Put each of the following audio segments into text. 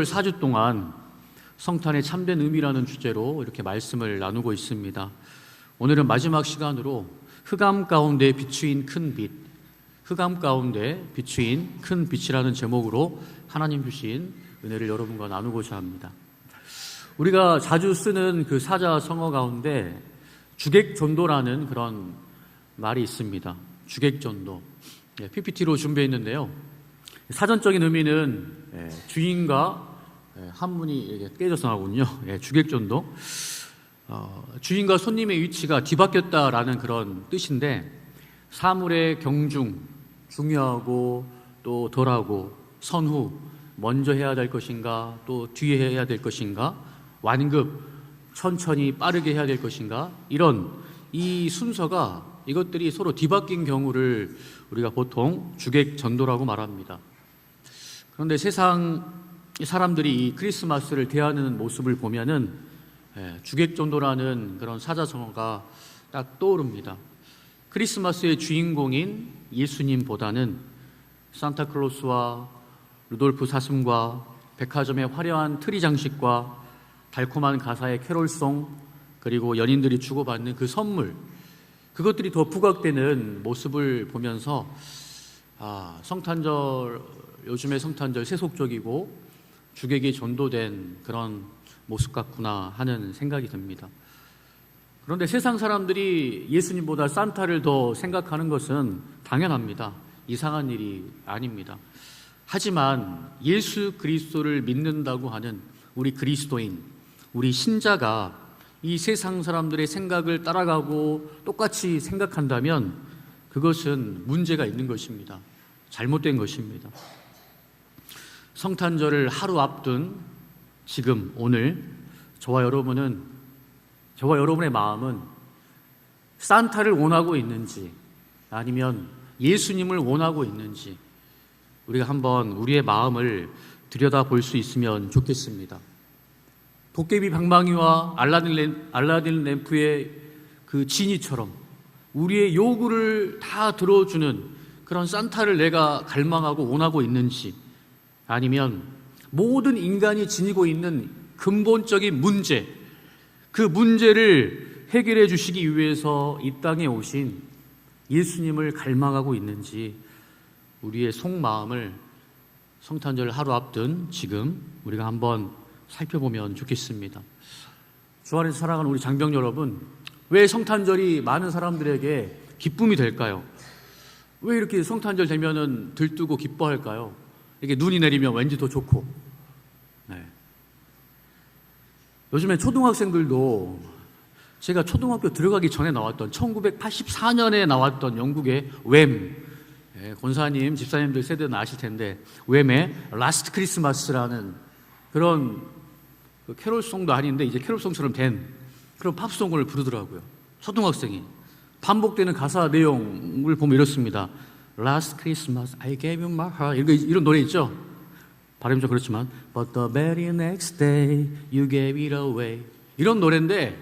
4주 동안 성탄의 참된 의미라는 주제로 이렇게 말씀을 나누고 있습니다. 오늘은 마지막 시간으로 흑암 가운데 비추인 큰 빛, 흑암 가운데 비추인 큰 빛이라는 제목으로 하나님 주신 은혜를 여러분과 나누고자 합니다. 우리가 자주 쓰는 그 사자성어 가운데 주객전도라는 그런 말이 있습니다. 주객전도. PPT로 준비했는데요. 사전적인 의미는 주인과 한문이 이렇게 깨져서 나오군요. 주객전도. 주인과 손님의 위치가 뒤바뀌었다라는 그런 뜻인데, 사물의 경중, 중요하고 또 덜하고, 선후, 먼저 해야 될 것인가, 또 뒤에 해야 될 것인가, 완급, 천천히 빠르게 해야 될 것인가, 이런 이 순서가, 이것들이 서로 뒤바뀐 경우를 우리가 보통 주객전도라고 말합니다. 그런데 세상 사람들이 이 크리스마스를 대하는 모습을 보면은 주객전도라는 그런 사자성어가 딱 떠오릅니다. 크리스마스의 주인공인 예수님보다는 산타클로스와 루돌프 사슴과 백화점의 화려한 트리 장식과 달콤한 가사의 캐롤송, 그리고 연인들이 주고받는 그 선물, 그것들이 더 부각되는 모습을 보면서 성탄절, 요즘의 성탄절 세속적이고 주객이 전도된 그런 모습 같구나 하는 생각이 듭니다. 그런데 세상 사람들이 예수님보다 산타를 더 생각하는 것은 당연합니다. 이상한 일이 아닙니다. 하지만 예수 그리스도를 믿는다고 하는 우리 그리스도인, 우리 신자가 이 세상 사람들의 생각을 따라가고 똑같이 생각한다면 그것은 문제가 있는 것입니다. 잘못된 것입니다. 성탄절을 하루 앞둔 지금 오늘 저와 여러분의 마음은 산타를 원하고 있는지 아니면 예수님을 원하고 있는지 우리가 한번 우리의 마음을 들여다볼 수 있으면 좋겠습니다. 도깨비 방망이와 알라딘 램프의 그 지니처럼 우리의 요구를 다 들어주는 그런 산타를 내가 갈망하고 원하고 있는지, 아니면 모든 인간이 지니고 있는 근본적인 문제, 그 문제를 해결해 주시기 위해서 이 땅에 오신 예수님을 갈망하고 있는지, 우리의 속마음을 성탄절 하루 앞둔 지금 우리가 한번 살펴보면 좋겠습니다. 주 안에서 사랑하는 우리 장병 여러분, 왜 성탄절이 많은 사람들에게 기쁨이 될까요? 왜 이렇게 성탄절 되면은 들뜨고 기뻐할까요? 이렇게 눈이 내리면 왠지 더 좋고. 요즘에 초등학생들도 제가 초등학교 들어가기 전에 나왔던 1984년에 나왔던 영국의 웸, 권사님, 집사님들 세대는 아실 텐데 웸의 라스트 크리스마스라는 그런 캐롤송도 아닌데 이제 캐롤송처럼 된 그런 팝송을 부르더라고요. 초등학생이. 반복되는 가사 내용을 보면 이렇습니다. Last Christmas I gave you my heart, 이런 노래 있죠? 발음이 좀 그렇지만 But the very next day you gave it away, 이런 노래인데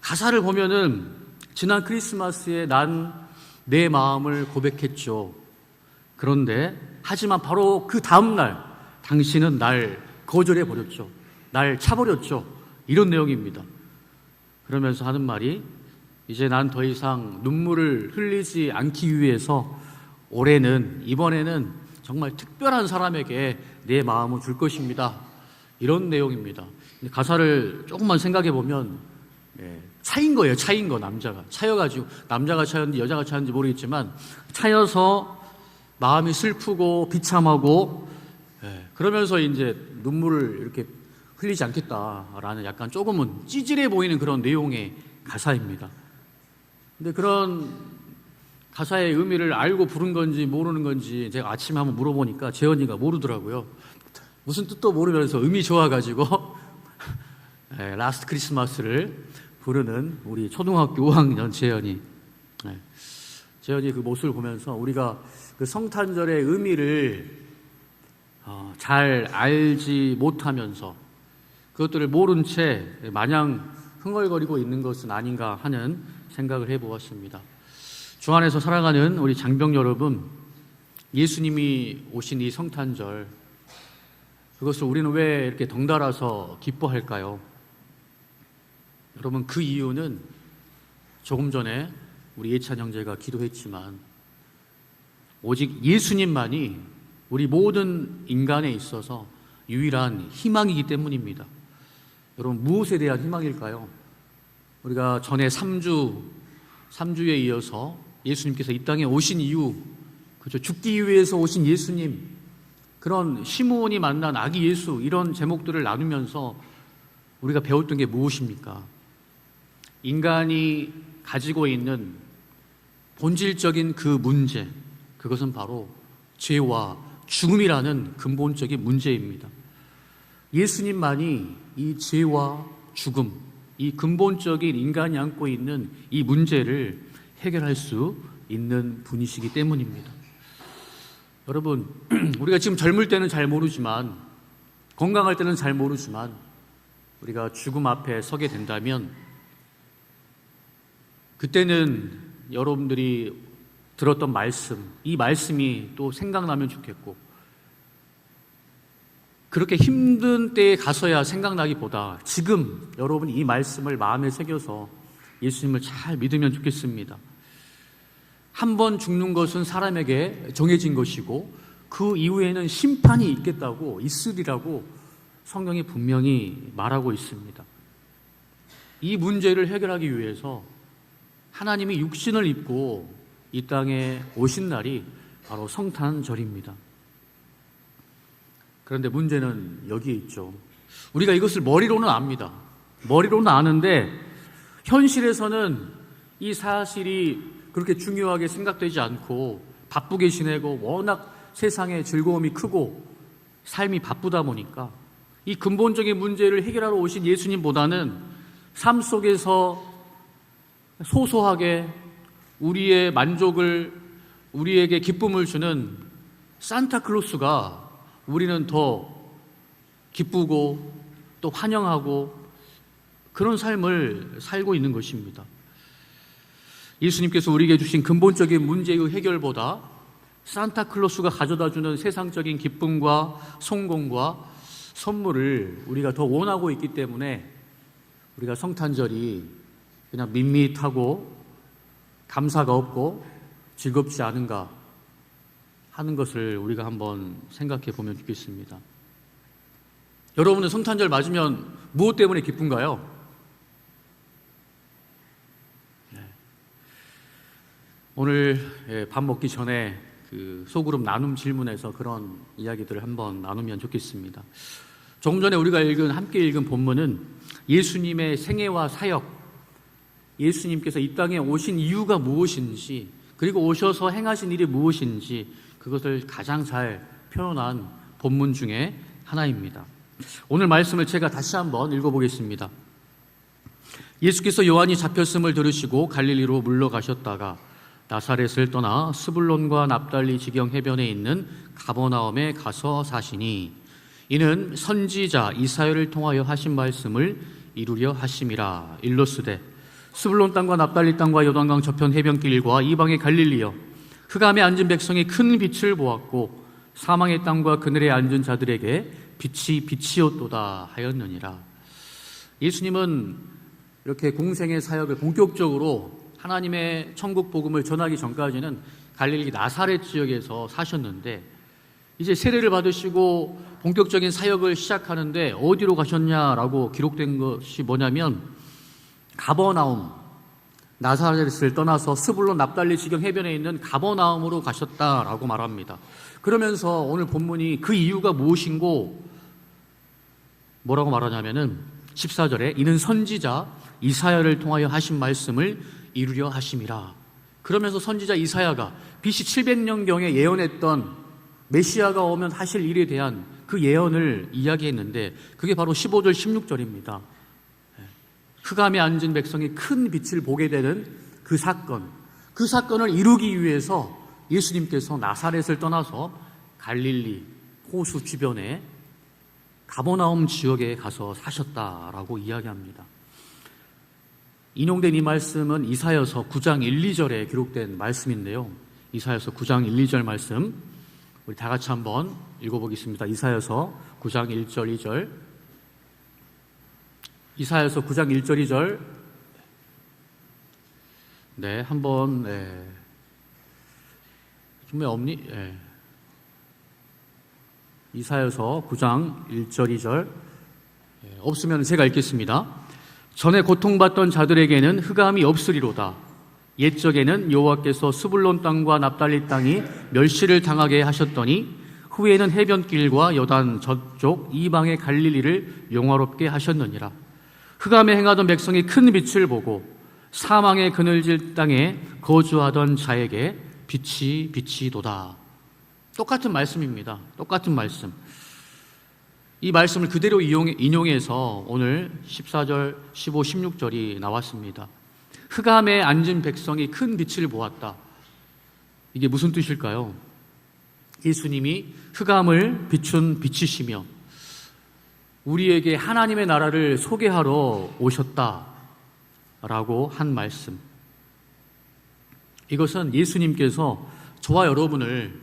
가사를 보면은 지난 크리스마스에 난 내 마음을 고백했죠. 그런데 하지만 바로 그 다음날 당신은 날 거절해 버렸죠. 날 차버렸죠. 이런 내용입니다. 그러면서 하는 말이, 이제 난 더 이상 눈물을 흘리지 않기 위해서 이번에는 정말 특별한 사람에게 내 마음을 줄 것입니다. 이런 내용입니다. 가사를 조금만 생각해 보면 차인 거예요. 차인 거, 남자가 차여가지고, 남자가 차였는지 여자가 차였는지 모르겠지만 차여서 마음이 슬프고 비참하고, 그러면서 이제 눈물을 이렇게 흘리지 않겠다라는 약간 조금은 찌질해 보이는 그런 내용의 가사입니다. 근데 그런 가사의 의미를 알고 부른 건지 모르는 건지 제가 아침에 한번 물어보니까 재현이가 모르더라고요. 무슨 뜻도 모르면서 의미 좋아가지고 라스트 크리스마스를 부르는 우리 초등학교 5학년 재현이. 재현이 그 모습을 보면서 우리가 그 성탄절의 의미를 잘 알지 못하면서 그것들을 모른 채 마냥 흥얼거리고 있는 것은 아닌가 하는 생각을 해보았습니다. 주 안에서 살아가는 우리 장병 여러분, 예수님이 오신 이 성탄절, 그것을 우리는 왜 이렇게 덩달아서 기뻐할까요? 여러분, 그 이유는 조금 전에 우리 예찬 형제가 기도했지만 오직 예수님만이 우리 모든 인간에 있어서 유일한 희망이기 때문입니다. 여러분, 무엇에 대한 희망일까요? 우리가 전에 3주에 이어서 예수님께서 이 땅에 오신 이유, 그죠? 죽기 위해서 오신 예수님, 그런 시므온이 만난 아기 예수, 이런 제목들을 나누면서 우리가 배웠던 게 무엇입니까? 인간이 가지고 있는 본질적인 그 문제, 그것은 바로 죄와 죽음이라는 근본적인 문제입니다. 예수님만이 이 죄와 죽음, 이 근본적인 인간이 안고 있는 이 문제를 해결할 수 있는 분이시기 때문입니다. 여러분, 우리가 지금 젊을 때는 잘 모르지만, 건강할 때는 잘 모르지만, 우리가 죽음 앞에 서게 된다면 그때는 여러분들이 들었던 말씀, 이 말씀이 또 생각나면 좋겠고, 그렇게 힘든 때에 가서야 생각나기보다 지금 여러분이 이 말씀을 마음에 새겨서 예수님을 잘 믿으면 좋겠습니다. 한 번 죽는 것은 사람에게 정해진 것이고 그 이후에는 심판이 있으리라고 성경이 분명히 말하고 있습니다. 이 문제를 해결하기 위해서 하나님이 육신을 입고 이 땅에 오신 날이 바로 성탄절입니다. 그런데 문제는 여기에 있죠. 우리가 이것을 머리로는 압니다. 머리로는 아는데 현실에서는 이 사실이 그렇게 중요하게 생각되지 않고 바쁘게 지내고 워낙 세상의 즐거움이 크고 삶이 바쁘다 보니까 이 근본적인 문제를 해결하러 오신 예수님보다는 삶 속에서 소소하게 우리의 만족을, 우리에게 기쁨을 주는 산타클로스가 우리는 더 기쁘고 또 환영하고 그런 삶을 살고 있는 것입니다. 예수님께서 우리에게 주신 근본적인 문제의 해결보다 산타클로스가 가져다주는 세상적인 기쁨과 성공과 선물을 우리가 더 원하고 있기 때문에 우리가 성탄절이 그냥 밋밋하고 감사가 없고 즐겁지 않은가 하는 것을 우리가 한번 생각해 보면 좋겠습니다. 여러분은 성탄절 맞으면 무엇 때문에 기쁜가요? 오늘 밥 먹기 전에 그 소그룹 나눔 질문에서 그런 이야기들을 한번 나누면 좋겠습니다. 조금 전에 우리가 함께 읽은 본문은 예수님의 생애와 사역, 예수님께서 이 땅에 오신 이유가 무엇인지, 그리고 오셔서 행하신 일이 무엇인지 그것을 가장 잘 표현한 본문 중에 하나입니다. 오늘 말씀을 제가 다시 한번 읽어보겠습니다. 예수께서 요한이 잡혔음을 들으시고 갈릴리로 물러가셨다가 나사렛을 떠나 스불론과 납달리 지경 해변에 있는 가버나움에 가서 사시니 이는 선지자 이사야를 통하여 하신 말씀을 이루려 하심이라. 일러스되 스불론 땅과 납달리 땅과 요단강 저편 해변길과 이방의 갈릴리여, 흑암에 앉은 백성이 큰 빛을 보았고 사망의 땅과 그늘에 앉은 자들에게 빛이 빛이었도다 하였느니라. 예수님은 이렇게 공생의 사역을 본격적으로 하나님의 천국 복음을 전하기 전까지는 갈릴리 나사렛 지역에서 사셨는데 이제 세례를 받으시고 본격적인 사역을 시작하는데 어디로 가셨냐라고 기록된 것이 뭐냐면 가버나움, 나사렛을 떠나서 스불론 납달리 지경 해변에 있는 가버나움으로 가셨다라고 말합니다. 그러면서 오늘 본문이 그 이유가 무엇인고 뭐라고 말하냐면은 14절에 이는 선지자 이사야를 통하여 하신 말씀을 이루려 하심이라. 그러면서 선지자 이사야가 BC 700년경에 예언했던 메시아가 오면 하실 일에 대한 그 예언을 이야기했는데 그게 바로 15절 16절입니다. 흑암에 앉은 백성이 큰 빛을 보게 되는 그 사건을 이루기 위해서 예수님께서 나사렛을 떠나서 갈릴리 호수 주변에 가버나움 지역에 가서 사셨다라고 이야기합니다. 인용된 이 말씀은 이사야서 9장 1, 2절에 기록된 말씀인데요. 이사야서 9장 1, 2절 말씀 우리 다 같이 한번 읽어보겠습니다. 이사야서 9장 1절 2절. 이사야서 9장 1절 2절. 네, 한번 정말 없니? 이사야서 9장 1절 2절. 없으면 제가 읽겠습니다. 전에 고통받던 자들에게는 흑암이 없으리로다. 옛적에는 여호와께서 스불론 땅과 납달리 땅이 멸시를 당하게 하셨더니 후에는 해변길과 여단 저쪽 이방의 갈릴리를 영화롭게 하셨느니라. 흑암에 행하던 백성이 큰 빛을 보고 사망의 그늘질 땅에 거주하던 자에게 빛이 비치도다. 똑같은 말씀입니다. 똑같은 말씀. 이 말씀을 그대로 인용해서 오늘 14절, 15, 16절이 나왔습니다. 흑암에 앉은 백성이 큰 빛을 보았다. 이게 무슨 뜻일까요? 예수님이 흑암을 비춘 빛이시며 우리에게 하나님의 나라를 소개하러 오셨다라고 한 말씀. 이것은 예수님께서 저와 여러분을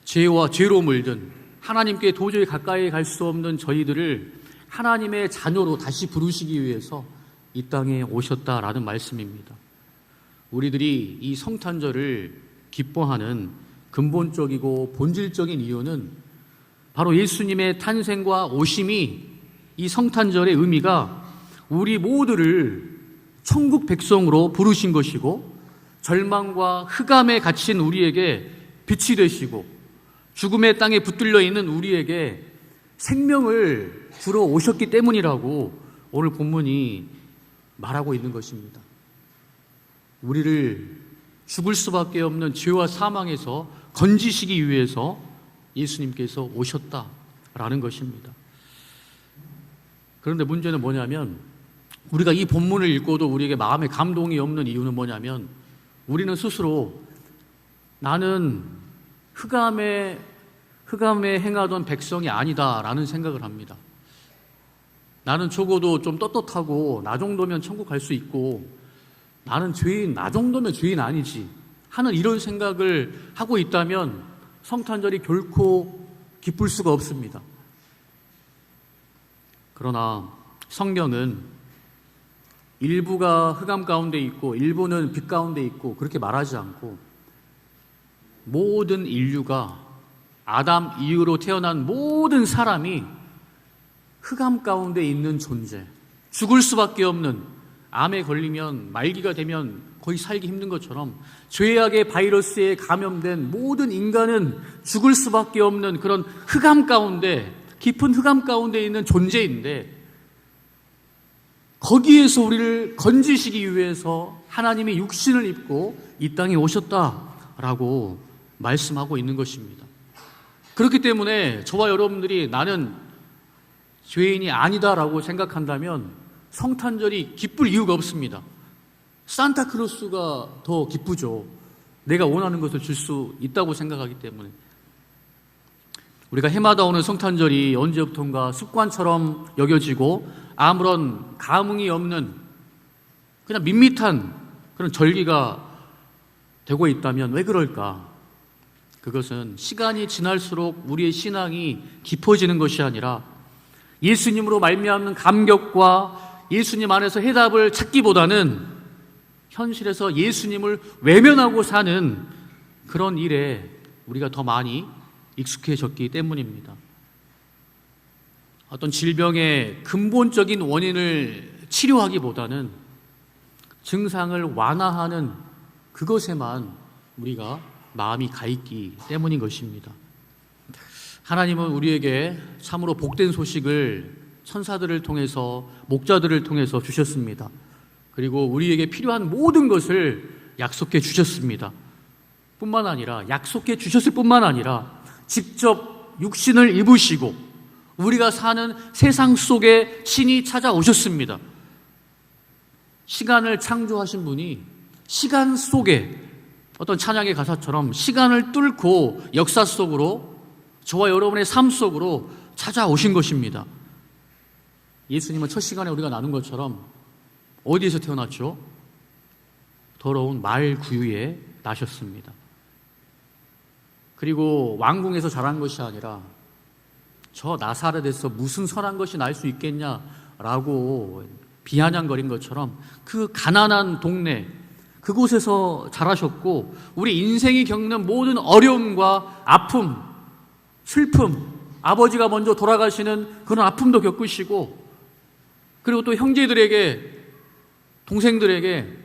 죄와 죄로 물든 하나님께 도저히 가까이 갈 수 없는 저희들을 하나님의 자녀로 다시 부르시기 위해서 이 땅에 오셨다라는 말씀입니다. 우리들이 이 성탄절을 기뻐하는 근본적이고 본질적인 이유는 바로 예수님의 탄생과 오심이 이 성탄절의 의미가 우리 모두를 천국 백성으로 부르신 것이고 절망과 흑암에 갇힌 우리에게 빛이 되시고 죽음의 땅에 붙들려 있는 우리에게 생명을 주러 오셨기 때문이라고 오늘 본문이 말하고 있는 것입니다. 우리를 죽을 수밖에 없는 죄와 사망에서 건지시기 위해서 예수님께서 오셨다라는 것입니다. 그런데 문제는 뭐냐면 우리가 이 본문을 읽고도 우리에게 마음에 감동이 없는 이유는 뭐냐면 우리는 스스로 나는 흑암에 행하던 백성이 아니다라는 생각을 합니다. 나는 적어도 좀 떳떳하고 나 정도면 천국 갈 수 있고 나는 죄인, 나 정도면 죄인 아니지 하는 이런 생각을 하고 있다면 성탄절이 결코 기쁠 수가 없습니다. 그러나 성경은 일부가 흑암 가운데 있고 일부는 빛 가운데 있고 그렇게 말하지 않고 모든 인류가 아담 이후로 태어난 모든 사람이 흑암 가운데 있는 존재, 죽을 수밖에 없는, 암에 걸리면 말기가 되면 거의 살기 힘든 것처럼 죄악의 바이러스에 감염된 모든 인간은 죽을 수밖에 없는 그런 흑암 가운데, 깊은 흑암 가운데 있는 존재인데 거기에서 우리를 건지시기 위해서 하나님이 육신을 입고 이 땅에 오셨다라고 말씀하고 있는 것입니다. 그렇기 때문에 저와 여러분들이 나는 죄인이 아니다라고 생각한다면 성탄절이 기쁠 이유가 없습니다. 산타크로스가 더 기쁘죠. 내가 원하는 것을 줄 수 있다고 생각하기 때문에. 우리가 해마다 오는 성탄절이 언제부턴가 습관처럼 여겨지고 아무런 감흥이 없는 그냥 밋밋한 그런 절기가 되고 있다면 왜 그럴까? 그것은 시간이 지날수록 우리의 신앙이 깊어지는 것이 아니라 예수님으로 말미암는 감격과 예수님 안에서 해답을 찾기보다는 현실에서 예수님을 외면하고 사는 그런 일에 우리가 더 많이 익숙해졌기 때문입니다. 어떤 질병의 근본적인 원인을 치료하기보다는 증상을 완화하는 그것에만 우리가 마음이 가 있기 때문인 것입니다. 하나님은 우리에게 참으로 복된 소식을 천사들을 통해서 목자들을 통해서 주셨습니다. 그리고 우리에게 필요한 모든 것을 약속해 주셨습니다. 뿐만 아니라 약속해 주셨을 뿐만 아니라 직접 육신을 입으시고 우리가 사는 세상 속에 신이 찾아오셨습니다. 시간을 창조하신 분이 시간 속에 어떤 찬양의 가사처럼 시간을 뚫고 역사 속으로 저와 여러분의 삶 속으로 찾아오신 것입니다. 예수님은 첫 시간에 우리가 나눈 것처럼 어디에서 태어났죠? 더러운 말 구유에 나셨습니다. 그리고 왕궁에서 자란 것이 아니라 저 나사렛에서 무슨 선한 것이 날 수 있겠냐라고 비아냥거린 것처럼 그 가난한 동네, 그곳에서 자라셨고 우리 인생이 겪는 모든 어려움과 아픔, 슬픔, 아버지가 먼저 돌아가시는 그런 아픔도 겪으시고, 그리고 또 형제들에게, 동생들에게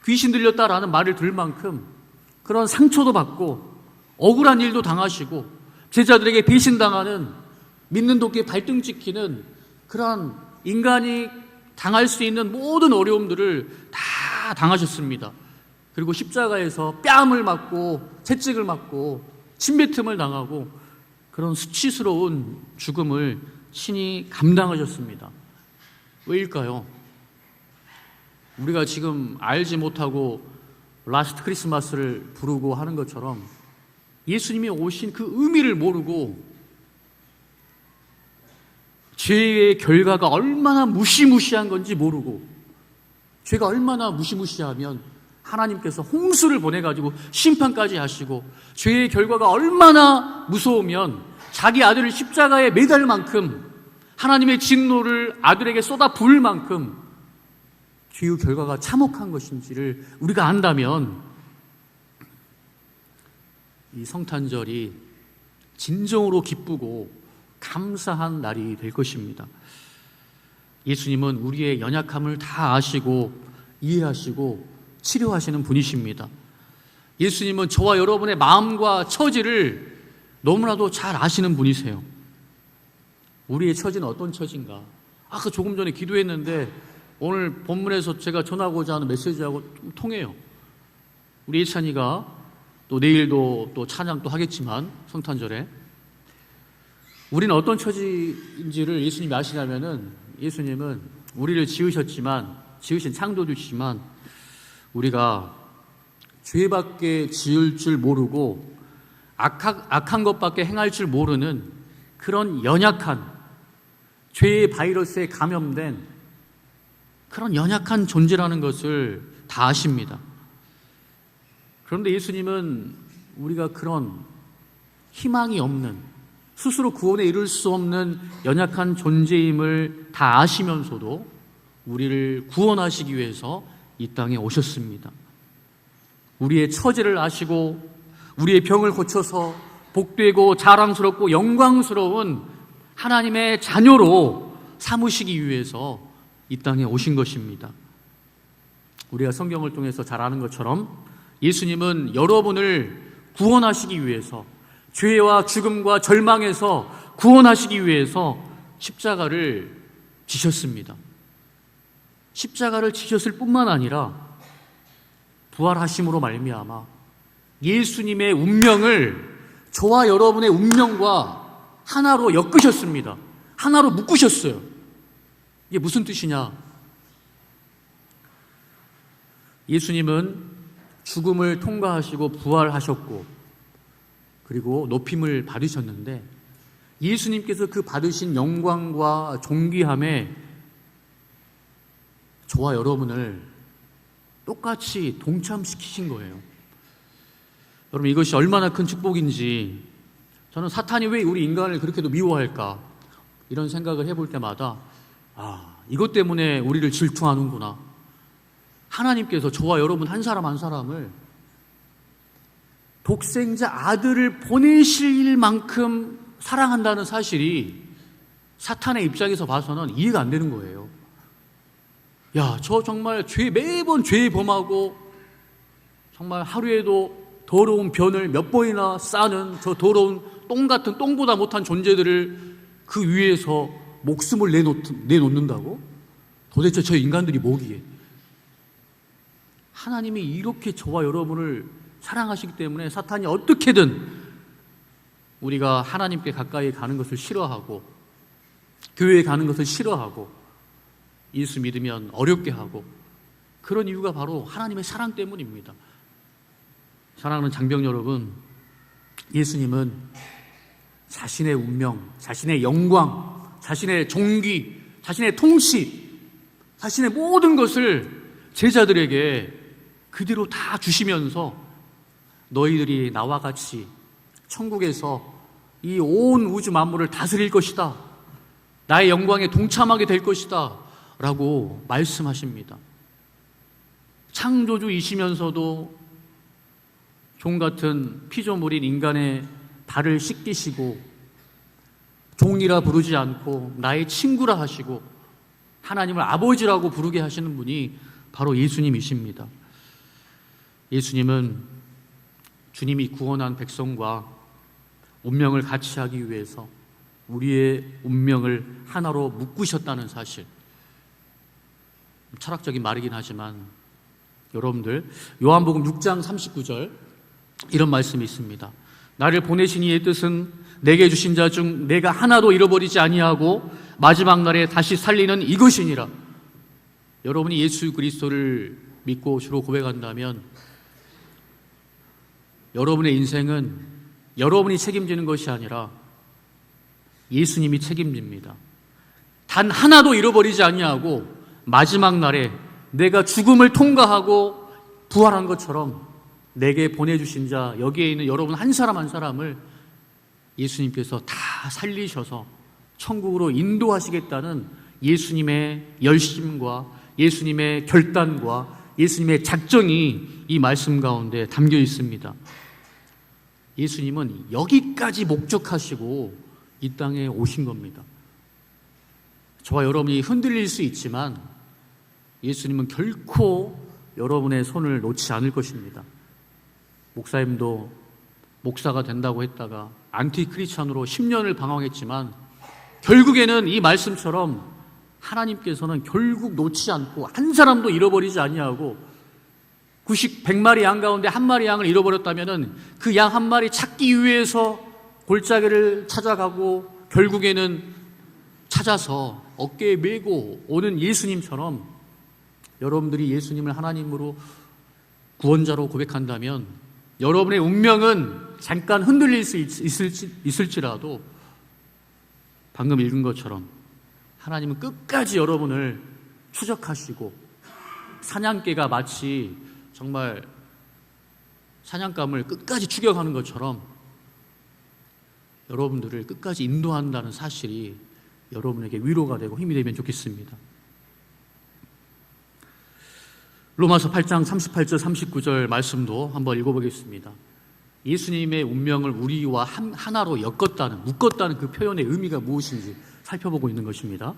귀신 들렸다라는 말을 들을 만큼 그런 상처도 받고 억울한 일도 당하시고 제자들에게 배신당하는, 믿는 도끼에 발등 찍히는 그러한 인간이 당할 수 있는 모든 어려움들을 다 당하셨습니다. 그리고 십자가에서 뺨을 맞고 채찍을 맞고 침뱉음을 당하고 그런 수치스러운 죽음을 친히 감당하셨습니다. 왜일까요? 우리가 지금 알지 못하고 라스트 크리스마스를 부르고 하는 것처럼 예수님이 오신 그 의미를 모르고 죄의 결과가 얼마나 무시무시한 건지 모르고, 죄가 얼마나 무시무시하면 하나님께서 홍수를 보내가지고 심판까지 하시고, 죄의 결과가 얼마나 무서우면 자기 아들을 십자가에 매달 만큼 하나님의 진노를 아들에게 쏟아 부을 만큼 죄의 결과가 참혹한 것인지를 우리가 안다면 이 성탄절이 진정으로 기쁘고 감사한 날이 될 것입니다. 예수님은 우리의 연약함을 다 아시고 이해하시고 치료하시는 분이십니다. 예수님은 저와 여러분의 마음과 처지를 너무나도 잘 아시는 분이세요. 우리의 처지는 어떤 처지인가? 아까 조금 전에 기도했는데 오늘 본문에서 제가 전하고자 하는 메시지하고 좀 통해요. 우리 예찬이가 또 내일도 또 찬양도 하겠지만 성탄절에 우리는 어떤 처지인지를 예수님이 아시냐면은, 예수님은 우리를 지으신 창조주시지만 우리가 죄밖에 지을 줄 모르고 악한 것밖에 행할 줄 모르는 그런 연약한, 죄의 바이러스에 감염된 그런 연약한 존재라는 것을 다 아십니다. 그런데 예수님은 우리가 그런 희망이 없는, 스스로 구원에 이를 수 없는 연약한 존재임을 다 아시면서도 우리를 구원하시기 위해서 이 땅에 오셨습니다. 우리의 처지를 아시고 우리의 병을 고쳐서 복되고 자랑스럽고 영광스러운 하나님의 자녀로 삼으시기 위해서 이 땅에 오신 것입니다. 우리가 성경을 통해서 잘 아는 것처럼 예수님은 여러분을 구원하시기 위해서, 죄와 죽음과 절망에서 구원하시기 위해서 십자가를 지셨습니다. 십자가를 지셨을 뿐만 아니라 부활하심으로 말미암아 예수님의 운명을 저와 여러분의 운명과 하나로 엮으셨습니다. 하나로 묶으셨어요. 이게 무슨 뜻이냐? 예수님은 죽음을 통과하시고 부활하셨고 그리고 높임을 받으셨는데, 예수님께서 그 받으신 영광과 존귀함에 저와 여러분을 똑같이 동참시키신 거예요. 여러분, 이것이 얼마나 큰 축복인지, 저는 사탄이 왜 우리 인간을 그렇게도 미워할까 이런 생각을 해볼 때마다 이것 때문에 우리를 질투하는구나. 하나님께서 저와 여러분 한 사람 한 사람을 독생자 아들을 보내실 만큼 사랑한다는 사실이 사탄의 입장에서 봐서는 이해가 안 되는 거예요. 야, 저 정말 매번 죄 범하고 정말 하루에도 더러운 변을 몇 번이나 싸는 저 더러운 똥 같은, 똥보다 못한 존재들을 그 위에서 목숨을 내놓는다고? 도대체 저 인간들이 뭐기에? 하나님이 이렇게 저와 여러분을 사랑하시기 때문에 사탄이 어떻게든 우리가 하나님께 가까이 가는 것을 싫어하고, 교회에 가는 것을 싫어하고, 예수 믿으면 어렵게 하고, 그런 이유가 바로 하나님의 사랑 때문입니다. 사랑하는 장병 여러분, 예수님은 자신의 운명, 자신의 영광, 자신의 존귀, 자신의 통치, 자신의 모든 것을 제자들에게 그대로 다 주시면서 너희들이 나와 같이 천국에서 이 온 우주 만물을 다스릴 것이다. 나의 영광에 동참하게 될 것이다. 라고 말씀하십니다. 창조주이시면서도 종 같은 피조물인 인간의 발을 씻기시고 종이라 부르지 않고 나의 친구라 하시고 하나님을 아버지라고 부르게 하시는 분이 바로 예수님이십니다. 예수님은 주님이 구원한 백성과 운명을 같이 하기 위해서 우리의 운명을 하나로 묶으셨다는 사실, 철학적인 말이긴 하지만 여러분들, 요한복음 6장 39절 이런 말씀이 있습니다. 나를 보내신 이의 뜻은 내게 주신 자 중 내가 하나도 잃어버리지 아니하고 마지막 날에 다시 살리는 이것이니라. 여러분이 예수 그리스도를 믿고 주로 고백한다면 여러분의 인생은 여러분이 책임지는 것이 아니라 예수님이 책임집니다. 단 하나도 잃어버리지 아니하고 마지막 날에 내가 죽음을 통과하고 부활한 것처럼 내게 보내주신 자, 여기에 있는 여러분 한 사람 한 사람을 예수님께서 다 살리셔서 천국으로 인도하시겠다는 예수님의 열심과 예수님의 결단과 예수님의 작정이 이 말씀 가운데 담겨 있습니다. 예수님은 여기까지 목적하시고 이 땅에 오신 겁니다. 저와 여러분이 흔들릴 수 있지만 예수님은 결코 여러분의 손을 놓지 않을 것입니다. 목사님도 목사가 된다고 했다가 안티크리스찬으로 10년을 방황했지만 결국에는 이 말씀처럼 하나님께서는 결국 놓지 않고 한 사람도 잃어버리지 아니하고 100마리 양 가운데 한 마리 양을 잃어버렸다면 그 양 한 마리 찾기 위해서 골짜기를 찾아가고 결국에는 찾아서 어깨에 메고 오는 예수님처럼 여러분들이 예수님을 하나님으로 구원자로 고백한다면 여러분의 운명은 잠깐 흔들릴 수 있을지라도 방금 읽은 것처럼 하나님은 끝까지 여러분을 추적하시고 사냥개가 마치 정말 사냥감을 끝까지 추격하는 것처럼 여러분들을 끝까지 인도한다는 사실이 여러분에게 위로가 되고 힘이 되면 좋겠습니다. 로마서 8장 38절 39절 말씀도 한번 읽어보겠습니다. 예수님의 운명을 우리와 하나로 묶었다는 그 표현의 의미가 무엇인지 살펴보고 있는 것입니다.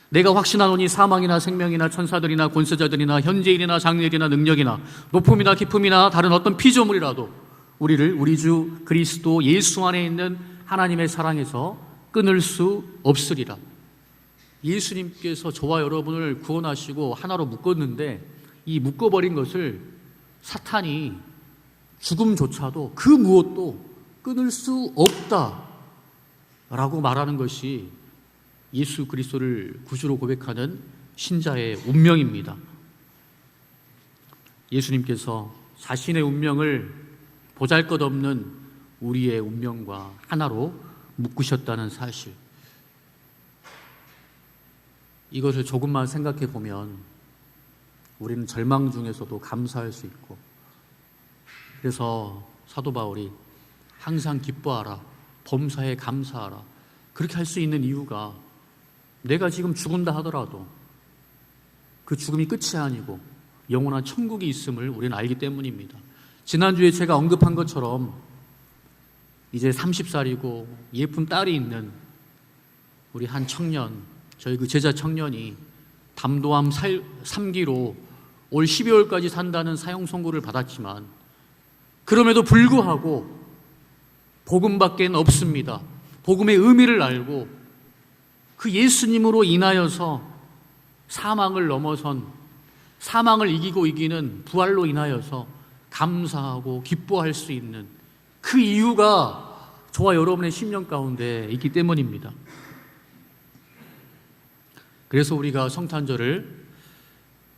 내가 확신하노니 사망이나 생명이나 천사들이나 권세자들이나 현재일이나 장래일이나 능력이나 높음이나 깊음이나 다른 어떤 피조물이라도 우리를 우리 주 그리스도 예수 안에 있는 하나님의 사랑에서 끊을 수 없으리라. 예수님께서 저와 여러분을 구원하시고 하나로 묶었는데 이 묶어버린 것을 사탄이 죽음조차도 그 무엇도 끊을 수 없다라고 말하는 것이 예수 그리스도를 구주로 고백하는 신자의 운명입니다. 예수님께서 자신의 운명을 보잘것없는 우리의 운명과 하나로 묶으셨다는 사실, 이것을 조금만 생각해 보면 우리는 절망 중에서도 감사할 수 있고, 그래서 사도 바울이 항상 기뻐하라, 범사에 감사하라, 그렇게 할 수 있는 이유가 내가 지금 죽은다 하더라도 그 죽음이 끝이 아니고 영원한 천국이 있음을 우리는 알기 때문입니다. 지난주에 제가 언급한 것처럼 이제 30살이고 예쁜 딸이 있는 우리 한 청년, 저희 그 제자 청년이 담도암 3기로 올 12월까지 산다는 사형 선고를 받았지만 그럼에도 불구하고 복음밖엔 없습니다. 복음의 의미를 알고 그 예수님으로 인하여서 사망을 넘어선, 사망을 이기는 부활로 인하여서 감사하고 기뻐할 수 있는 그 이유가 저와 여러분의 심령 가운데 있기 때문입니다. 그래서 우리가 성탄절을,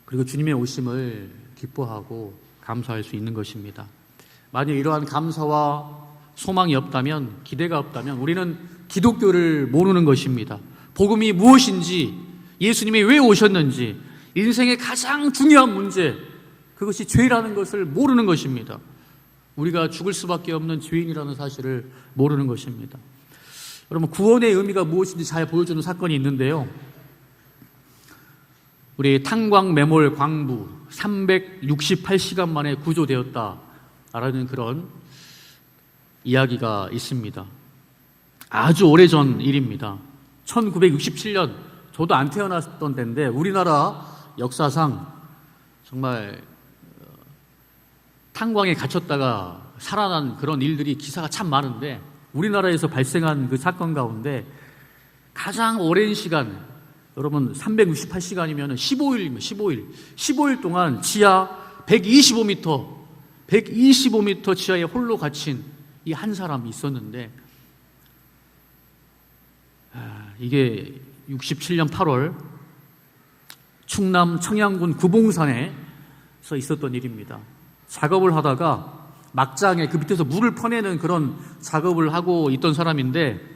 그리고 주님의 오심을 기뻐하고 감사할 수 있는 것입니다. 만약 이러한 감사와 소망이 없다면, 기대가 없다면 우리는 기독교를 모르는 것입니다. 복음이 무엇인지, 예수님이 왜 오셨는지, 인생의 가장 중요한 문제, 그것이 죄라는 것을 모르는 것입니다. 우리가 죽을 수밖에 없는 죄인이라는 사실을 모르는 것입니다. 여러분, 구원의 의미가 무엇인지 잘 보여주는 사건이 있는데요. 우리 탄광 매몰 광부 368시간 만에 구조되었다라는 그런 이야기가 있습니다. 아주 오래전 일입니다. 1967년, 저도 안 태어났던 때인데 우리나라 역사상 정말 탄광에 갇혔다가 살아난 그런 일들이 기사가 참 많은데, 우리나라에서 발생한 그 사건 가운데 가장 오랜 시간, 여러분 368시간이면 15일이면 15일 동안 지하 125m 지하에 홀로 갇힌 이 한 사람이 있었는데, 이게 67년 8월 충남 청양군 구봉산에서 있었던 일입니다. 작업을 하다가 막장에 그 밑에서 물을 퍼내는 그런 작업을 하고 있던 사람인데,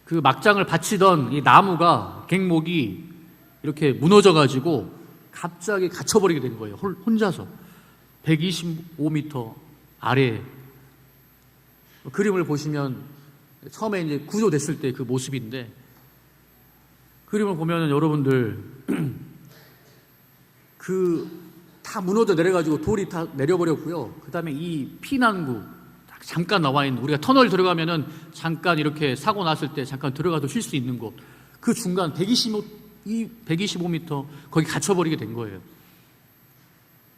그 막장을 받치던 이 나무가 갱목이 이렇게 무너져가지고 갑자기 갇혀버리게 된 거예요. 혼자서 125m 아래에. 그림을 보시면 처음에 이제 구조됐을 때 그 모습인데, 그림을 보면 여러분들 다 무너져 내려가지고 돌이 다 내려버렸고요. 그 다음에 이 피난구 잠깐 나와 있는, 우리가 터널 들어가면은 잠깐 이렇게 사고 났을 때 잠깐 들어가서 쉴 수 있는 곳, 그 중간 125m 거기 갇혀버리게 된 거예요.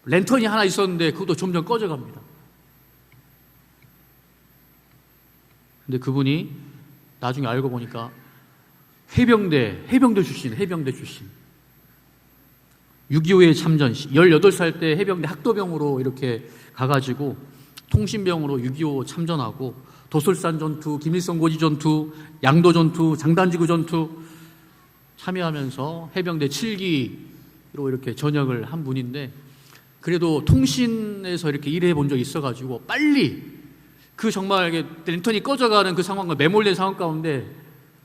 랜턴이 하나 있었는데 그것도 점점 꺼져갑니다. 근데 그분이 나중에 알고 보니까 해병대 출신. 6.25에 참전, 18살 때 해병대 학도병으로 이렇게 가가지고 통신병으로 6.25 참전하고, 도솔산 전투, 김일성 고지 전투, 양도 전투, 장단지구 전투 참여하면서 해병대 7기로 이렇게 전역을 한 분인데, 그래도 통신에서 이렇게 일해 본 적이 있어가지고 빨리 그 정말 랜턴이 꺼져가는 그 상황과 매몰된 상황 가운데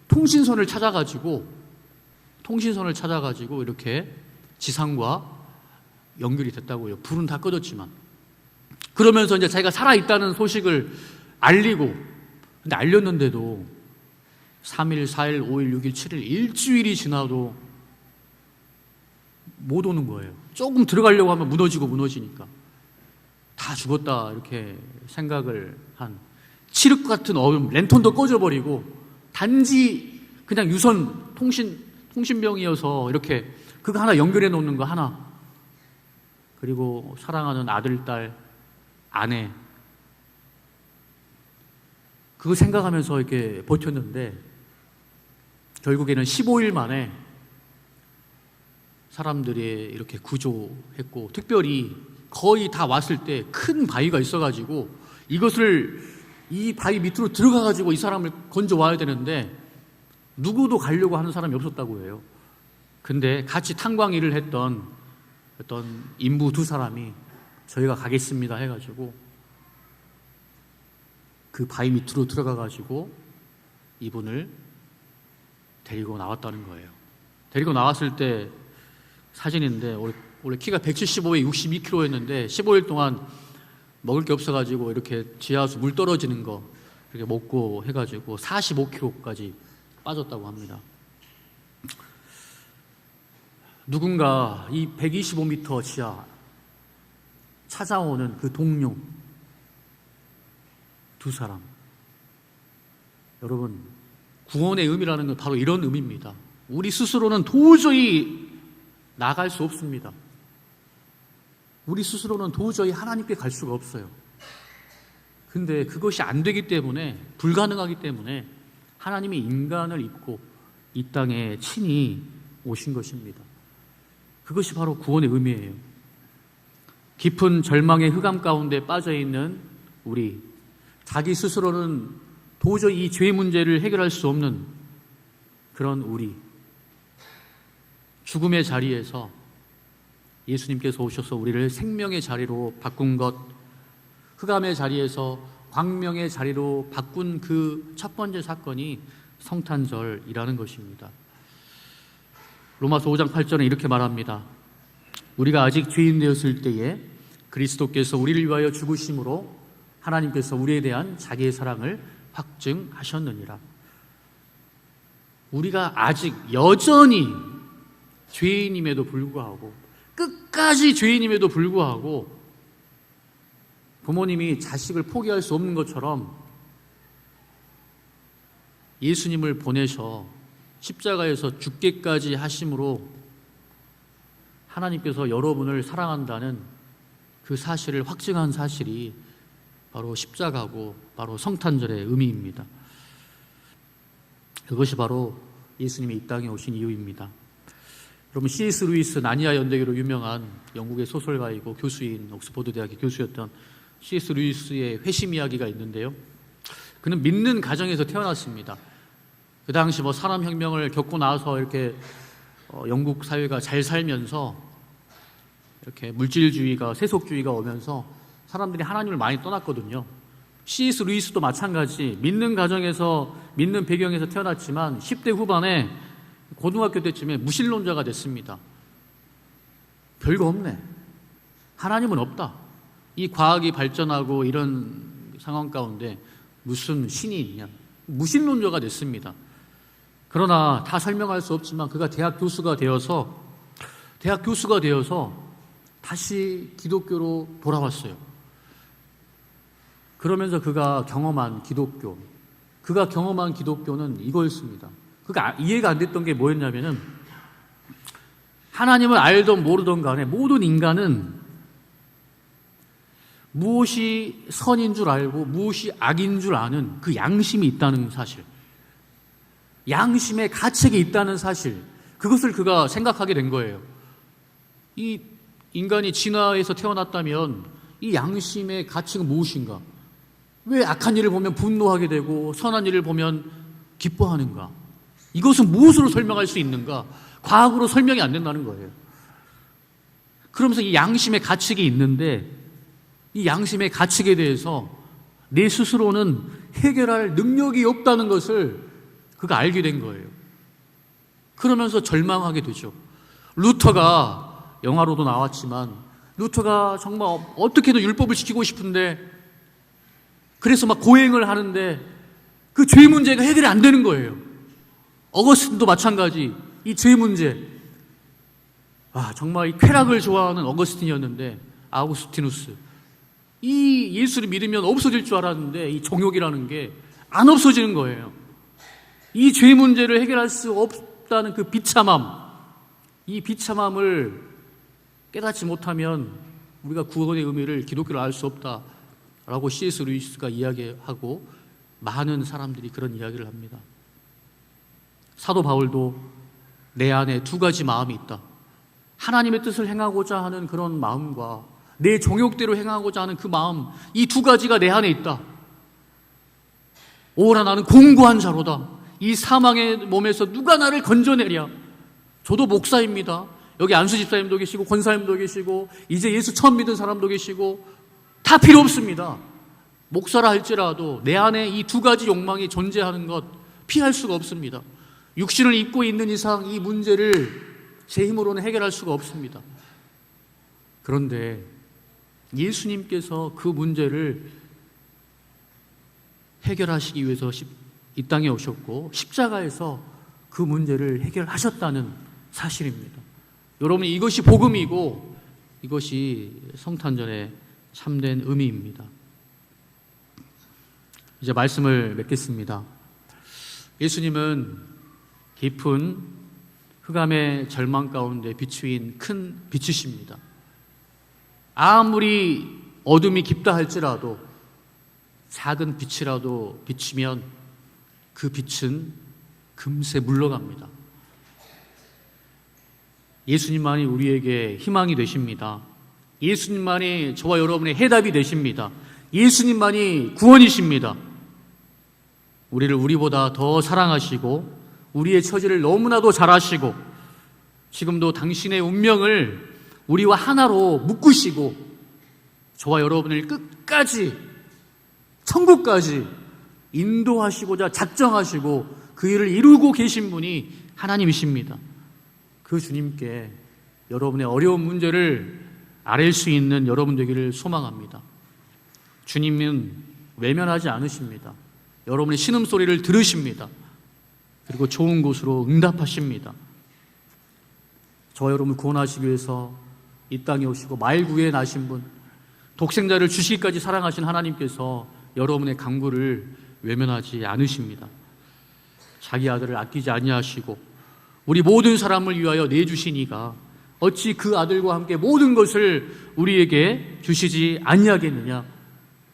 통신선을 찾아가지고 이렇게 지상과 연결이 됐다고요. 불은 다 꺼졌지만. 그러면서 이제 자기가 살아있다는 소식을 알리고, 근데 알렸는데도 3일, 4일, 5일, 6일, 7일, 일주일이 지나도 못 오는 거예요. 조금 들어가려고 하면 무너지니까. 다 죽었다 이렇게 생각을 한, 칠흑 같은 어둠, 랜턴도 꺼져버리고 단지 그냥 유선 통신병이어서 이렇게 그거 하나 연결해 놓는 거 하나, 그리고 사랑하는 아들, 딸, 아내, 그거 생각하면서 이렇게 버텼는데, 결국에는 15일 만에 사람들이 이렇게 구조했고, 특별히 거의 다 왔을 때 큰 바위가 있어가지고 이 바위 밑으로 들어가가지고 이 사람을 건져 와야 되는데 누구도 가려고 하는 사람이 없었다고 해요. 근데 같이 탄광 일을 했던 어떤 인부 두 사람이 저희가 가겠습니다 해가지고 그 바위 밑으로 들어가가지고 이분을 데리고 나왔다는 거예요. 데리고 나왔을 때 사진인데, 원래 키가 175에 62kg였는데 15일 동안 먹을 게 없어가지고 이렇게 지하수 물 떨어지는 거 이렇게 먹고 해가지고 45kg까지 빠졌다고 합니다. 누군가 이 125m 지하 찾아오는 그 동료 두 사람, 여러분, 구원의 의미라는 건 바로 이런 의미입니다. 우리 스스로는 도저히 나갈 수 없습니다. 우리 스스로는 도저히 하나님께 갈 수가 없어요. 근데 그것이 안 되기 때문에, 불가능하기 때문에 하나님이 인간을 입고 이 땅에 친히 오신 것입니다. 그것이 바로 구원의 의미예요. 깊은 절망의 흑암 가운데 빠져있는 우리, 자기 스스로는 도저히 이 죄 문제를 해결할 수 없는 그런 우리, 죽음의 자리에서 예수님께서 오셔서 우리를 생명의 자리로 바꾼 것, 흑암의 자리에서 광명의 자리로 바꾼 그 첫 번째 사건이 성탄절이라는 것입니다. 로마서 5장 8절에 이렇게 말합니다. 우리가 아직 죄인 되었을 때에 그리스도께서 우리를 위하여 죽으심으로 하나님께서 우리에 대한 자기의 사랑을 확증하셨느니라. 우리가 아직 여전히 죄인임에도 불구하고, 끝까지 죄인임에도 불구하고 부모님이 자식을 포기할 수 없는 것처럼 예수님을 보내셔 십자가에서 죽게까지 하심으로 하나님께서 여러분을 사랑한다는 그 사실을 확증한 사실이 바로 십자가고 바로 성탄절의 의미입니다. 그것이 바로 예수님이 이 땅에 오신 이유입니다. 여러분, C.S. 루이스, 나니아 연대기로 유명한 영국의 소설가이고 교수인, 옥스퍼드 대학의 교수였던 C.S. 루이스의 회심 이야기가 있는데요. 그는 믿는 가정에서 태어났습니다. 그 당시 산업혁명을 겪고 나서 이렇게 영국 사회가 잘 살면서 이렇게 물질주의가, 세속주의가 오면서 사람들이 하나님을 많이 떠났거든요. C.S. 루이스도 마찬가지, 믿는 가정에서, 믿는 배경에서 태어났지만 10대 후반에 고등학교 때쯤에 무신론자가 됐습니다. 별거 없네. 하나님은 없다. 이 과학이 발전하고 이런 상황 가운데 무슨 신이 있냐. 무신론자가 됐습니다. 그러나 다 설명할 수 없지만 그가 대학 교수가 되어서 다시 기독교로 돌아왔어요. 그러면서 그가 경험한 기독교는 이거였습니다. 그가 이해가 안 됐던 게 뭐였냐면은, 하나님을 알던 모르던 간에 모든 인간은 무엇이 선인 줄 알고 무엇이 악인 줄 아는 그 양심이 있다는 사실, 양심의 가책이 있다는 사실, 그것을 그가 생각하게 된 거예요. 이 인간이 진화에서 태어났다면 이 양심의 가책은 무엇인가? 왜 악한 일을 보면 분노하게 되고 선한 일을 보면 기뻐하는가? 이것은 무엇으로 설명할 수 있는가? 과학으로 설명이 안 된다는 거예요. 그러면서 이 양심의 가책이 있는데, 이 양심의 가책에 대해서 내 스스로는 해결할 능력이 없다는 것을 그가 알게 된 거예요. 그러면서 절망하게 되죠. 루터가, 영화로도 나왔지만, 루터가 정말 어떻게든 율법을 지키고 싶은데, 그래서 막 고행을 하는데 그 죄 문제가 해결이 안 되는 거예요. 어거스틴도 마찬가지, 이 죄 문제. 정말 이 쾌락을 좋아하는 어거스틴이었는데, 아우구스티누스. 이 예수를 믿으면 없어질 줄 알았는데 이 정욕이라는 게 안 없어지는 거예요. 이 죄 문제를 해결할 수 없다는 그 비참함, 이 비참함을 깨닫지 못하면 우리가 구원의 의미를, 기독교를 알 수 없다라고 C.S. 루이스가 이야기하고 많은 사람들이 그런 이야기를 합니다. 사도 바울도 내 안에 두 가지 마음이 있다. 하나님의 뜻을 행하고자 하는 그런 마음과 내 정욕대로 행하고자 하는 그 마음, 이 두 가지가 내 안에 있다. 오라 나는 공고한 자로다. 이 사망의 몸에서 누가 나를 건져내랴. 저도 목사입니다. 여기 안수 집사님도 계시고 권사님도 계시고 이제 예수 처음 믿은 사람도 계시고 다 필요 없습니다. 목사라 할지라도 내 안에 이 두 가지 욕망이 존재하는 것 피할 수가 없습니다. 육신을 입고 있는 이상 이 문제를 제 힘으로는 해결할 수가 없습니다. 그런데 예수님께서 그 문제를 해결하시기 위해서 이 땅에 오셨고 십자가에서 그 문제를 해결하셨다는 사실입니다. 여러분, 이것이 복음이고 이것이 성탄절의 참된 의미입니다. 이제 말씀을 맺겠습니다. 예수님은 깊은 흑암의 절망 가운데 비추인 큰 빛이십니다. 아무리 어둠이 깊다 할지라도 작은 빛이라도 비치면 그 빛은 금세 물러갑니다. 예수님만이 우리에게 희망이 되십니다. 예수님만이 저와 여러분의 해답이 되십니다. 예수님만이 구원이십니다. 우리를 우리보다 더 사랑하시고 우리의 처지를 너무나도 잘 아시고 지금도 당신의 운명을 우리와 하나로 묶으시고 저와 여러분을 끝까지 천국까지 인도하시고자 작정하시고 그 일을 이루고 계신 분이 하나님이십니다. 그 주님께 여러분의 어려운 문제를 아뢰 수 있는 여러분 되기를 소망합니다. 주님은 외면하지 않으십니다. 여러분의 신음소리를 들으십니다. 그리고 좋은 곳으로 응답하십니다. 저 여러분을 구원하시기 위해서 이 땅에 오시고 말구에 나신 분, 독생자를 주시기까지 사랑하신 하나님께서 여러분의 간구를 외면하지 않으십니다. 자기 아들을 아끼지 아니하시고 우리 모든 사람을 위하여 내주신 이가 어찌 그 아들과 함께 모든 것을 우리에게 주시지 아니하겠느냐.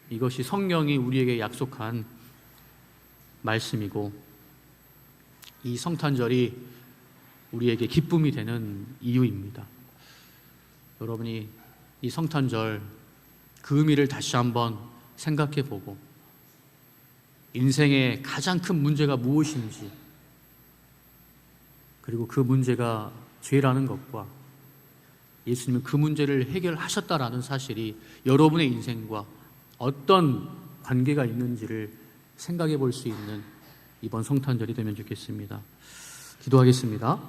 이것이 성령이 우리에게 약속한 말씀이고 이 성탄절이 우리에게 기쁨이 되는 이유입니다. 여러분이 이 성탄절 그 의미를 다시 한번 생각해 보고 인생의 가장 큰 문제가 무엇인지, 그리고 그 문제가 죄라는 것과 예수님은 그 문제를 해결하셨다라는 사실이 여러분의 인생과 어떤 관계가 있는지를 생각해 볼 수 있는 이번 성탄절이 되면 좋겠습니다. 기도하겠습니다.